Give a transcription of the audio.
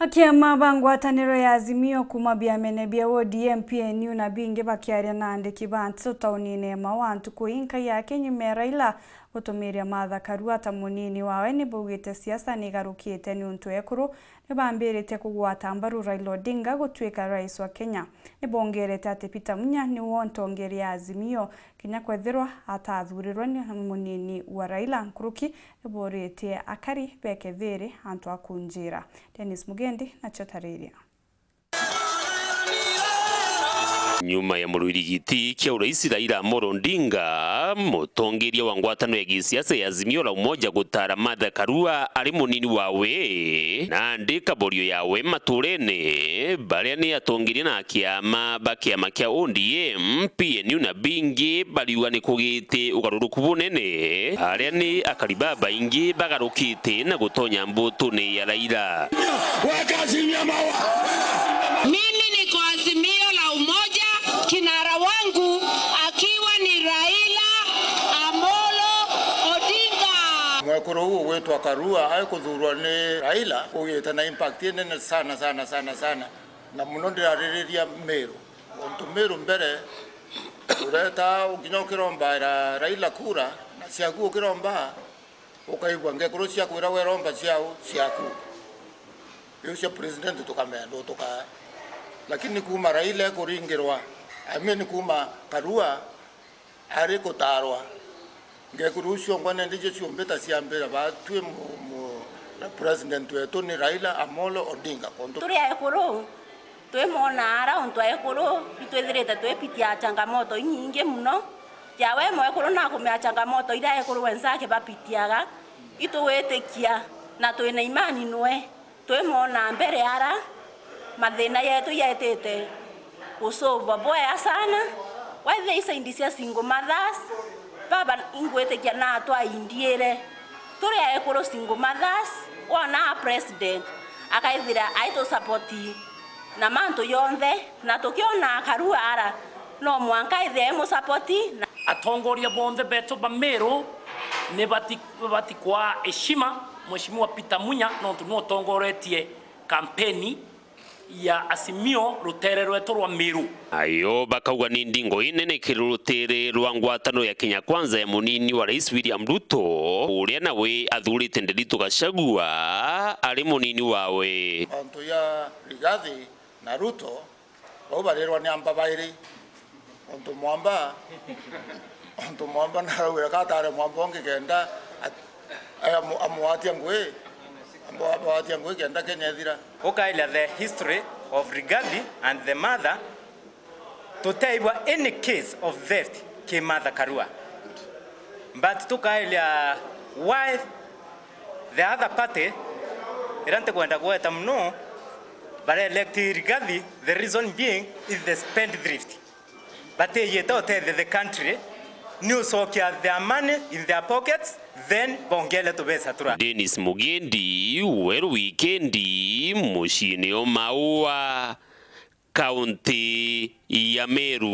AKIAMA bangwataniro ya Azimio kuma biamene bia ODM PNU na bingi bakiaria na andiki bantu taunine mawantu kuinka ya Kenya meraila gutumiria Martha Karua ta munini wawe ni bugite siasa ni garukite ni untu EKURU nibambirite kugwata mbaru Raila Odinga gutwika rais wa Kenya nibongerete ati Peter Munya ni wontongeri ya Azimio Kenya kwethirwa atathurirwa ni munini wa Raila Nkuruki niborete akari bekethiri antu akunjira. Dennis Mugendi na Chotariria. Nyuma ya murwirigiti kia uraisi Raila Odinga mutongeria wa ngwatano ya gisiasa ya Azimio la umoja gutara Martha Karua ari munini wawe na andika borio yawe maturene baria ni atongeria na AKIAMA bakiama kia ODM PNU na bingi bariwa ni kugite ugaruruku bunene aria ni akariba baingi bagarukite na gutonya mbutu ni ya Raila. Mimi niko Azimio la umoja, kinara wangu akiwa ni Raila Amolo Odinga. Mwekuru huu wetu wa Karua haikuthurwa ni Raila ugite na impact nene sana na muno ndirariria Meru ontu Meru mbere ureta uginya ukiromba Raila kura na ciaku ukiromba ukaigwa ngekuru ciaku ira weromba ciaku yusia president tukamendo tuka lakini kuma Raila kuringirwa ameni kuma Karua ari kutarwa ngekurushyo ngwane ndije cyombeta ciambera batwe mu president wetu ni Raila Amolo Odinga konto turi EKURU twemona ara onto EKURU itwethirite twepitia changamoto nyingi muno yawe mo EKURU na kumya changamoto ira EKURU wenzake bapitiaga itwetekia na twina imani nwe twemona mbere ara mathina yetu yetete usova boya sana whether is indisia single mothers baba ingwetekia na atwa indiere turi EKURU single mothers ona president akaithira aito supporti na manto yonthe na tukiona Karua ara no mwanka ithe mu supporti atongoria bonthe beto ba Meru ne bati kwa heshima mheshimiwa Peter Munya no tunotongoretie kampeni ya Azimio rutere rwetu rwa Meru. Ayo bakauga ni ndingo inene kirutere rwa ngwatano ya Kenya kwanza ya munini wa Rais William Ruto uria nawe athurite Nderitu Gachagua ari munini wawe. Onto ya Rigathi na Ruto obarerwa ni ambabairi onto mwamba na wira katare mwambonge kenda amwatia ngwe amwatia ngwe kenda Kenya thira. Ukaila the history of Rigathi and the mother to tell any case of theft came Martha Karua, but tukaila why the other party irante kwenda kueta mno but elect Rigathi, the reason being is the spendthrift, but yet the country knew so their money in their pockets then bongele to besa tura. Dennis Mugendi weru weekendi mushini o Maua kaunti ya Meru.